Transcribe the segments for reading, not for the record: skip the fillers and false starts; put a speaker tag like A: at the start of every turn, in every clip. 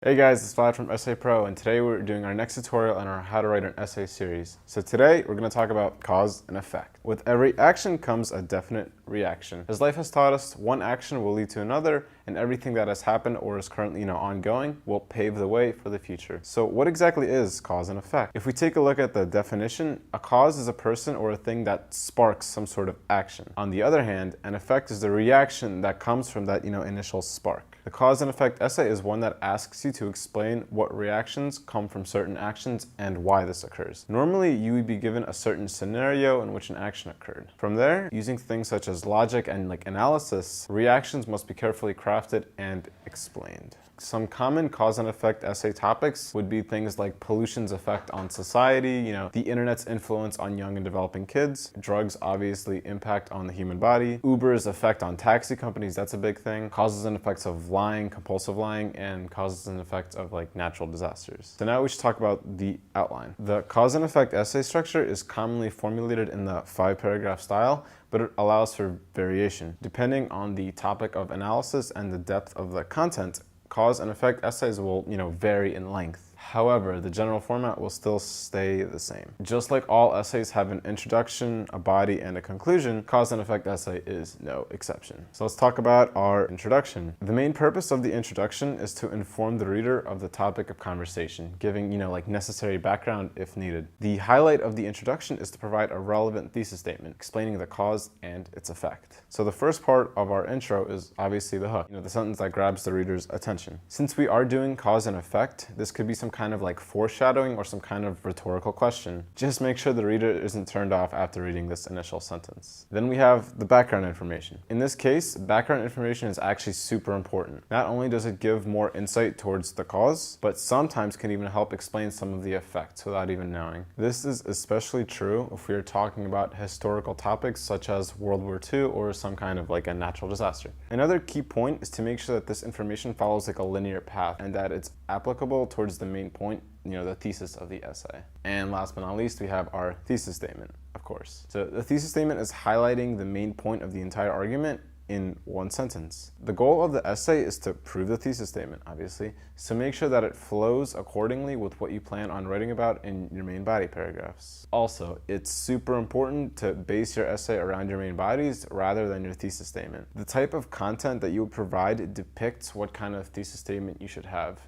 A: Hey guys, it's Vlad from EssayPro, and today we're doing our next tutorial in our How to Write an Essay series. So today we're going to talk about cause and effect. With every action comes a definite reaction. As life has taught us, one action will lead to another, and everything that has happened or is currently ongoing will pave the way for the future. So what exactly is cause and effect? If we take a look at the definition, a cause is a person or a thing that sparks some sort of action. On the other hand, an effect is the reaction that comes from that initial spark. The cause and effect essay is one that asks you to explain what reactions come from certain actions and why this occurs. Normally, you would be given a certain scenario in which an action occurred. From there, using things such as logic and analysis, reactions must be carefully crafted and explained. Some common cause and effect essay topics would be things like pollution's effect on society, the internet's influence on young and developing kids, drugs obviously impact on the human body, Uber's effect on taxi companies, that's a big thing, causes and effects of lying, compulsive lying, and causes and effects of natural disasters. So now we should talk about the outline. The cause and effect essay structure is commonly formulated in the 5-paragraph style, but it allows for variation. Depending on the topic of analysis and the depth of the content, cause and effect essays will, vary in length. However, the general format will still stay the same. Just like all essays have an introduction, a body, and a conclusion, cause and effect essay is no exception. So let's talk about our introduction. The main purpose of the introduction is to inform the reader of the topic of conversation, giving, necessary background if needed. The highlight of the introduction is to provide a relevant thesis statement, explaining the cause and its effect. So the first part of our intro is obviously the hook, the sentence that grabs the reader's attention. Since we are doing cause and effect, this could be some kind of foreshadowing or some kind of rhetorical question. Just make sure the reader isn't turned off after reading this initial sentence. Then we have the background information. In this case, background information is actually super important. Not only does it give more insight towards the cause, but sometimes can even help explain some of the effects without even knowing. This is especially true if we are talking about historical topics such as World War II or some kind of a natural disaster. Another key point is to make sure that this information follows a linear path and that it's applicable towards the main point, the thesis of the essay. And last but not least, we have our thesis statement, of course. So the thesis statement is highlighting the main point of the entire argument in one sentence. The goal of the essay is to prove the thesis statement, obviously, so make sure that it flows accordingly with what you plan on writing about in your main body paragraphs. Also, it's super important to base your essay around your main bodies rather than your thesis statement. The type of content that you provide depicts what kind of thesis statement you should have.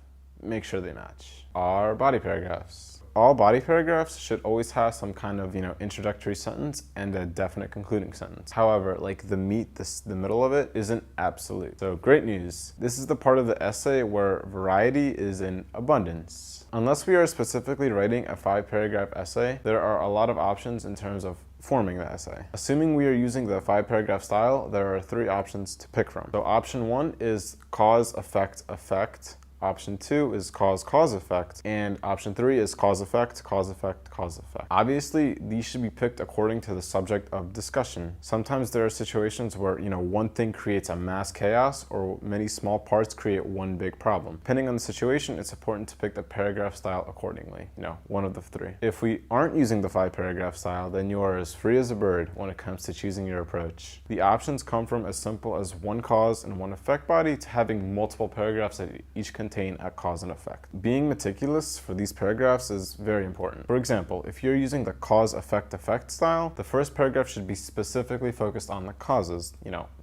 A: Make sure they match. Our body paragraphs. All body paragraphs should always have some kind of, introductory sentence and a definite concluding sentence. However, the meat, the middle of it, isn't absolute. So great news. This is the part of the essay where variety is in abundance. Unless we are specifically writing a 5-paragraph essay, there are a lot of options in terms of forming the essay. Assuming we are using the 5-paragraph style, there are 3 options to pick from. So option 1 is cause, effect, effect. Option 2 is cause, cause, effect, and option 3 is cause, effect, cause, effect, cause, effect. Obviously, these should be picked according to the subject of discussion. Sometimes there are situations where, one thing creates a mass chaos or many small parts create one big problem. Depending on the situation, it's important to pick the paragraph style accordingly, one of the 3. If we aren't using the 5-paragraph style, then you are as free as a bird when it comes to choosing your approach. The options come from as simple as one cause and one effect body to having multiple paragraphs that each contain a cause and effect. Being meticulous for these paragraphs is very important. For example, if you're using the cause, effect, effect style, the first paragraph should be specifically focused on the causes.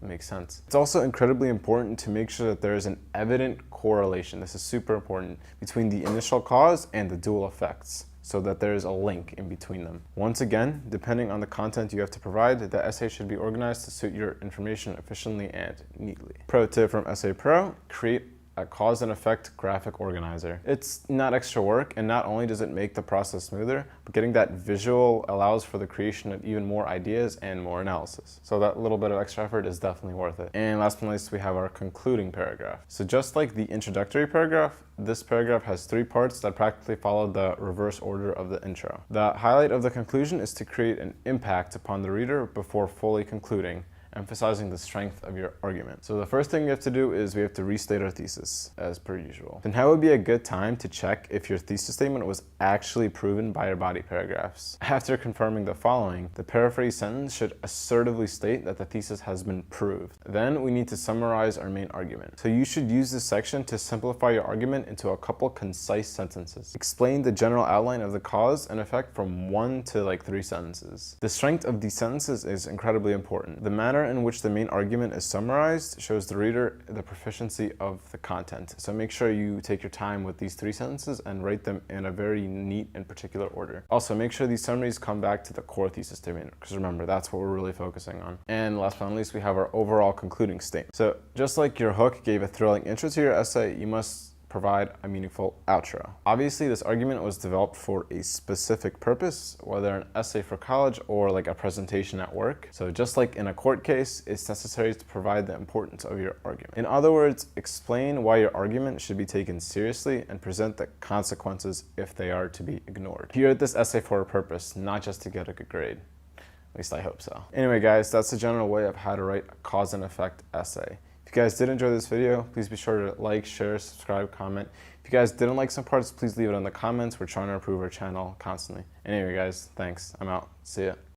A: Makes sense. It's also incredibly important to make sure that there is an evident correlation. This is super important between the initial cause and the dual effects, so that there is a link in between them. Once again, depending on the content you have to provide, the essay should be organized to suit your information efficiently and neatly. Pro tip from EssayPro: create a cause and effect graphic organizer. It's not extra work, and not only does it make the process smoother, but getting that visual allows for the creation of even more ideas and more analysis. So that little bit of extra effort is definitely worth it. And last but not least, we have our concluding paragraph. So just like the introductory paragraph, this paragraph has 3 parts that practically follow the reverse order of the intro. The highlight of the conclusion is to create an impact upon the reader before fully concluding, emphasizing the strength of your argument. So the first thing we have to do is we have to restate our thesis, as per usual. Then now would be a good time to check if your thesis statement was actually proven by your body paragraphs. After confirming the following, the paraphrase sentence should assertively state that the thesis has been proved. Then we need to summarize our main argument. So you should use this section to simplify your argument into a couple concise sentences. Explain the general outline of the cause and effect from 1 to like 3 sentences. The strength of these sentences is incredibly important. The manner in which the main argument is summarized shows the reader the proficiency of the content. So make sure you take your time with these 3 sentences and write them in a very neat and particular order. Also, make sure these summaries come back to the core thesis statement, because remember, that's what we're really focusing on. And last but not least, we have our overall concluding statement. So just like your hook gave a thrilling intro to your essay, you must provide a meaningful outro. Obviously, this argument was developed for a specific purpose, whether an essay for college or like a presentation at work. So just like in a court case, it's necessary to provide the importance of your argument. In other words, explain why your argument should be taken seriously and present the consequences if they are to be ignored. You wrote this essay for a purpose, not just to get a good grade. At least I hope so. Anyway, guys, that's the general way of how to write a cause and effect essay. If you guys did enjoy this video, please be sure to like, share, subscribe, comment. If you guys didn't like some parts, please leave it in the comments. We're trying to improve our channel constantly. Anyway, guys, thanks. I'm out. See ya.